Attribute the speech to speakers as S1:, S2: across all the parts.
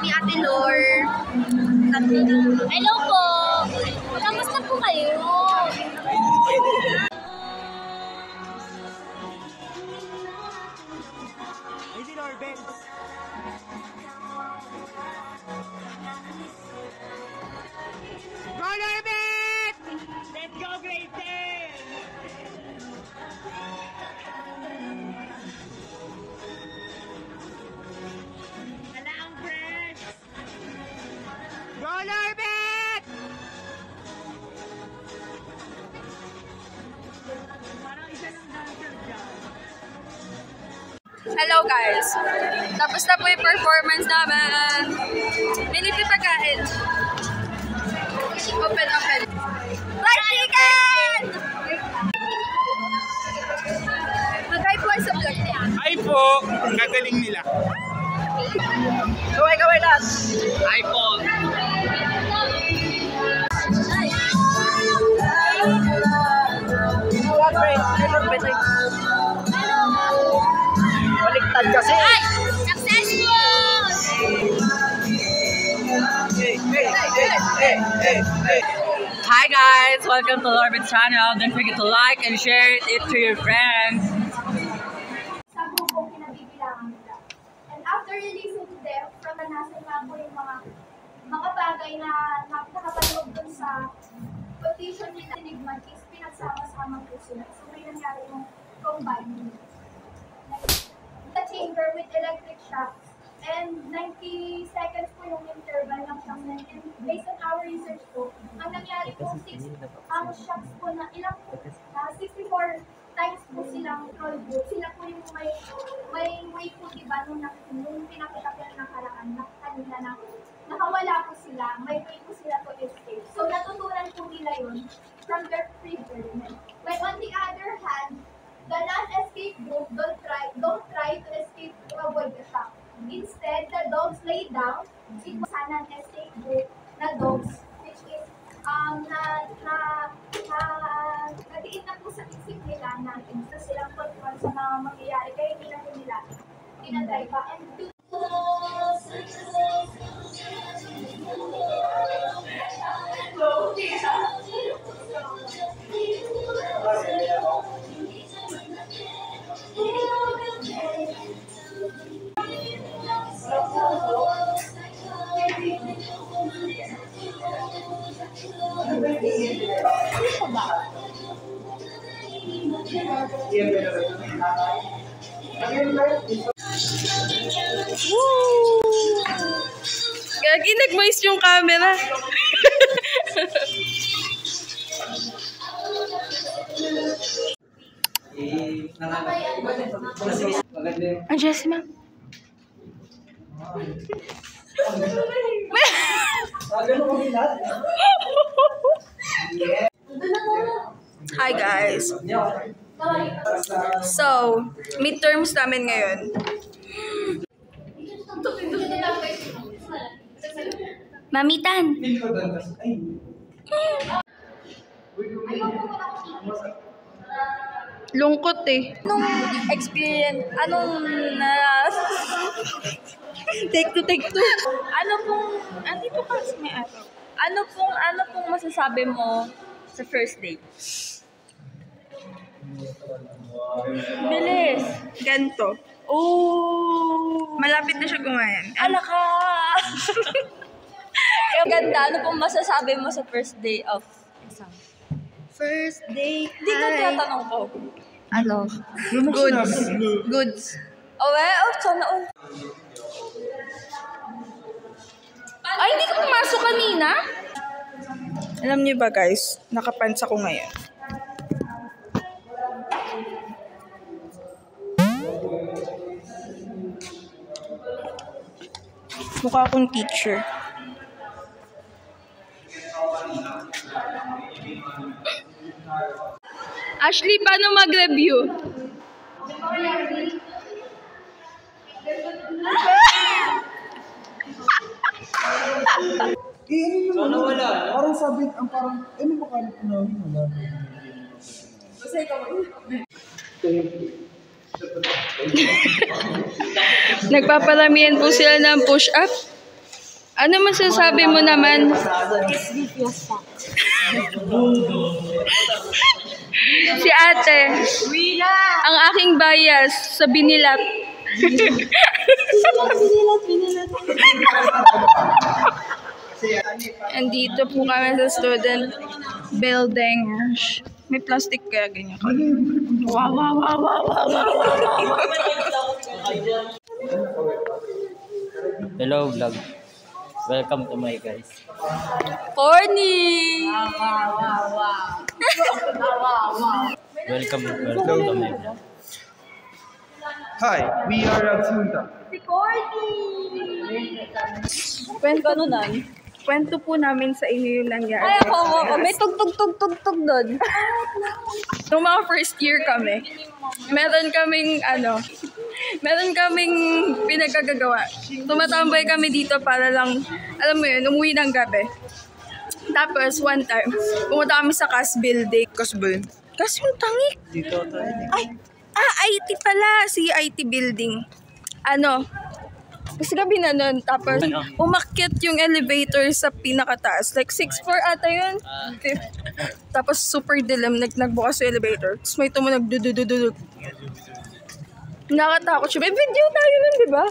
S1: ni Ate Lor.
S2: Hello po! Kamusta po kayo?
S3: Lady Norbert! Go Norbert! Let's go Grade 10! Wala ang press! Go Norbert! Parang isa ng dancer dyan.
S1: Hello guys! Tapos na po yung performance namin. Miniti pagkain. Open. Fried chicken! Mag-hi po sa vlog niya.
S4: Hi po! Ang gagaling nila.
S1: Kaway lahat.
S4: Hi po!
S3: Baliktad kasi!
S2: Ay! Successful!
S1: Hi guys! Welcome to Norbit's channel. Don't forget to like and share it to your friends.
S5: Sa grupong pinabibilangan nila. And after releasing them from the nasa nga po yung mga bagay na nakapaloob dun sa petition nila Enigma is pinagsama-sama po sila. So may nangyari yung combine. The chamber with electric shocks and 90 seconds po yung interval ng shocks. And based on our research po, ang nangyari po ang shocks po na ilang 64 times po silang roll boot. Sila po yung may way po diba nung pinakita ko ng nakaraan na kanila na nakawala po sila, may way po sila to escape. So natutunan po nila yun from their pre-experiment. But on the other hand, the non-escape group don't try to escape to avoid the shock. Instead, the dogs lay down. It was a non-escape group na dogs, which is nadiin na po sa isip nila natin sa silang control sa mga mangyayari. Kaya hindi na po nila tinatry pa. And
S1: Gagi, nag-moist yung camera. Ang Jessie, ma'am. Hi guys. So, midterms namin ngayon.
S2: Mamitan!
S1: Lungkot eh. Anong experience? Anong take two. Ano pong, andito ka sa may araw. Ano pong masasabi mo sa first date? Bilis. Ganto. Oh. Malapit na siya gumayan. Ala ka. Ganda. Ano pong masasabi mo sa first day of exam?
S2: First day,
S1: Hindi ko tinatanong ko.
S2: Ano?
S1: Goods. Oh, sana all. Ay, hindi ka pumasok kanina? Alam niyo ba guys, nakapants ako ngayon. Mukha akong teacher. Ashley, paano mag-review?
S3: Sana wala. Parang sabi, parang, may makalit na wala.
S1: Nagpapalamihan po sila ng push-up. Ano masasabi mo naman? Si ate. Ang aking bias sa binilat. Andito po kami sa student building. May plastic kaya ganyan. Wow, wow, wow, wow, wow, wow.
S6: Hello vlog. Welcome to my guys.
S1: Corny!
S6: Welcome to my vlog.
S3: Hi, we are Agsunta.
S1: Kwento po namin sa inyo yung nangyari. Ay, ako. May tug-tug-tug-tug doon. Nung mga first year kami, meron kaming pinagkagagawa. Tumatambay kami dito para lang, alam mo yun, umuwi ng gabi. Tapos, one time, pumunta kami sa CAS building. CAS yung tangik.
S3: Dito tayo.
S1: IT pala. Si IT building. Kasi gabi na nun. Tapos, umakyat yung elevator sa pinakataas. Like, 6th floor ata yun. Tapos, super dilim. Nagbukas yung elevator. Tapos, may tumunog. Dududududud. Nakatakot siya. May video tayo nun, di ba?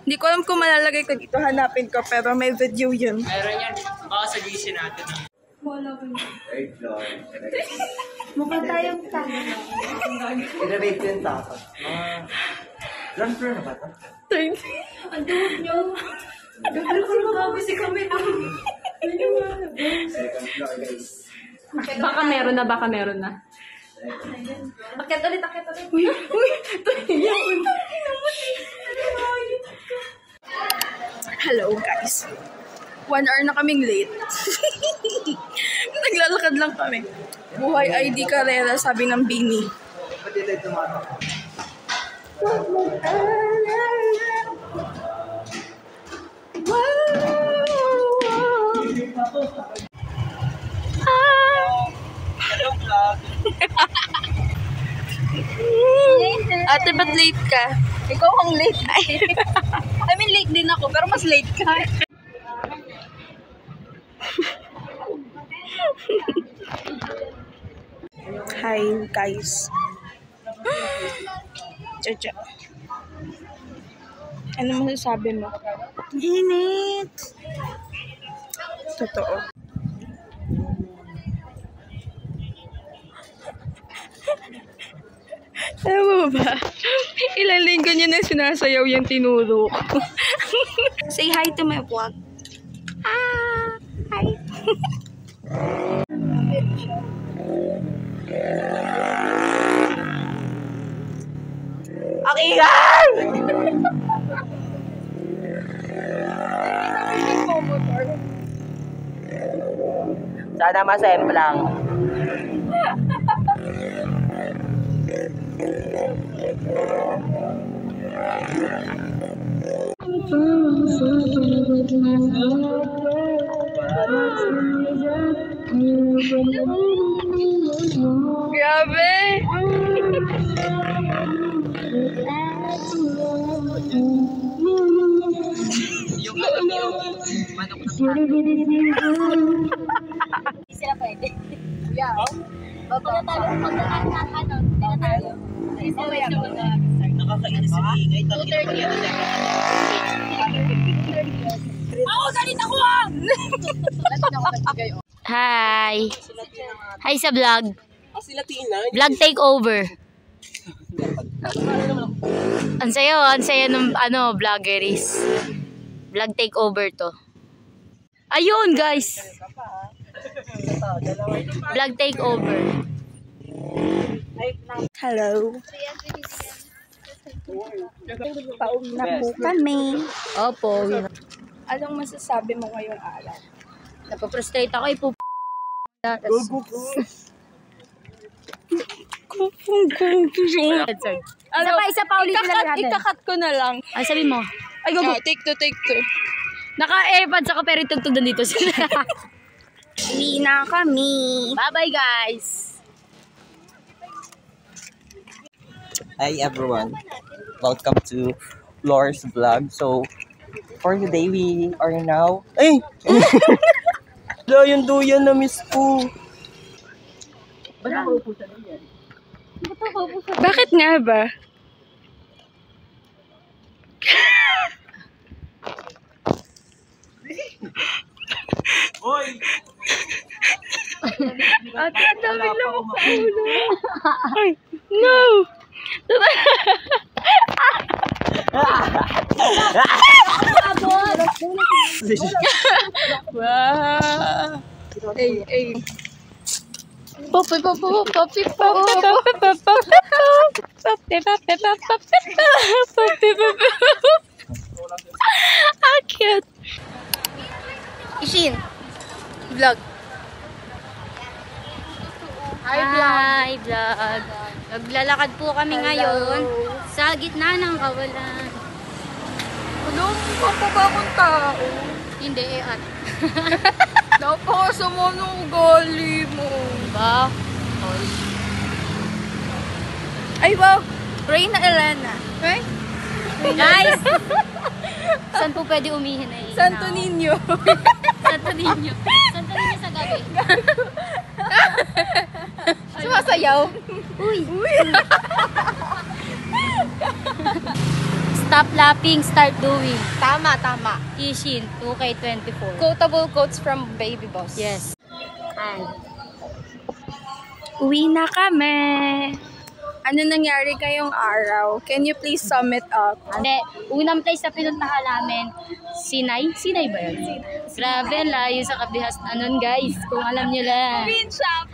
S1: Hindi ko alam kung malalagay ko dito. Hanapin ko. Pero may video yun.
S6: Meron yan. Baka sa GC natin.
S2: Mukha tayong tanga.
S3: I-rate yung takot. Ground floor na ba ito?
S2: Ang duhod nyo. Nagkakabisi kami.
S3: Second floor, guys.
S1: Baka meron na.
S2: Akit ulit.
S1: Hello, guys. 1 hour na kaming late. Naglalakad lang kami. Buhay ID Carrera, sabi ng Bini.
S3: Pati tayo tumatak.
S1: Ate, ba't late ka? Ikaw ang late. I mean, late din ako, pero mas late ka. Hi, guys. Chacha. Ano masasabi mo? Init. Totoo. Alam mo ba? Ilang linggo niya na sinasayaw yung tinuro ko. Say hi to my vlog. Hi. Okay, guys!
S6: Sana masemplang.
S1: Grabe!
S2: Hindi sila pwede. Yeah. Pag natalo ng tayo.
S6: Nakakainis sa ingay.
S2: 2:30. Ako, galit ako
S7: Hi! Hi sa vlog. Vlog takeover. Ang saya ng vloggeries. Vlog takeover to. Ayun, guys. Vlog takeover.
S1: Hello. Pauwi na po kami.
S7: Opo.
S1: Anong masasabi mo ngayong araw?
S7: Napaprostrate ako.
S1: Isa pa ulit na ikakat ko na lang.
S7: Ay, sabi mo.
S1: Ay, go. Take two.
S7: Naka-airpods ako pero tugtog nandito sila.
S1: Uwi na kami.
S7: Bye-bye, guys.
S6: Hi everyone. Welcome to Floor's vlog. So, For today, we are now... Ay! Wala yung duyan na miss ko.
S1: Bakit nga ba?
S6: Hoy!
S1: Ate, ang daming lamok sa ulo. Ay, no! Wow! Ay. Popi, popi, popi, popi, popi, popi, popi, popi. How cute! Ishin, vlog.
S7: Hi, vlog. Naglalakad po kami ngayon sa gitna ng kawalan.
S1: Ano? Mukha ba akong tao?
S7: Hindi, at.
S1: Napakasama ng ugali mo.
S7: Diba?
S1: Ay, wow! Reyna Elena. Right?
S7: Guys! Saan po pwede umihin eh?
S1: Santo Niño.
S7: Santo Niño. Santo Niño sa gabi.
S1: Sumasayaw.
S7: Uy! Stop laughing, start doing.
S1: Tama.
S7: Ishin, 2K24.
S1: Quotable quotes from Baby Boss.
S7: Yes.
S1: Uwi na kami. Ano nangyari kayong araw? Can you please sum it up?
S7: Hindi, unang place na pinuntahan namin, Sinay? Sinay ba yun? Grabe, layo sa kabihas. Anon guys, kung alam nyo lang.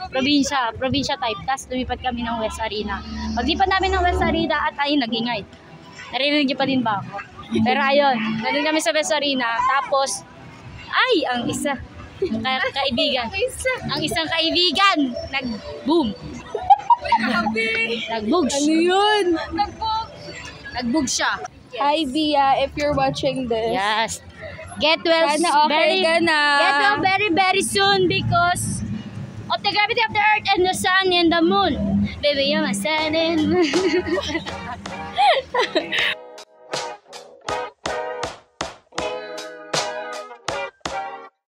S7: Probinsya type. Tapos lumipat kami ng West Arena. Paglipat namin ng West Arena at ayun, nag-ingay. Narinig niyo pa din ba ako? Pero ayun, nandun kami sa West Arena. Tapos, ay, ang isa. Kaibigan. Ang isang kaibigan, nag-boom. Nag-bugs.
S1: Ano yun?
S7: Nag-bug siya.
S1: Hi, Bia, if you're watching this.
S7: Yes. Get well
S1: Sana okay ka na.
S7: Get well very, very soon because of the gravity of the earth and the sun and the moon. Baby, you're my sun and moon.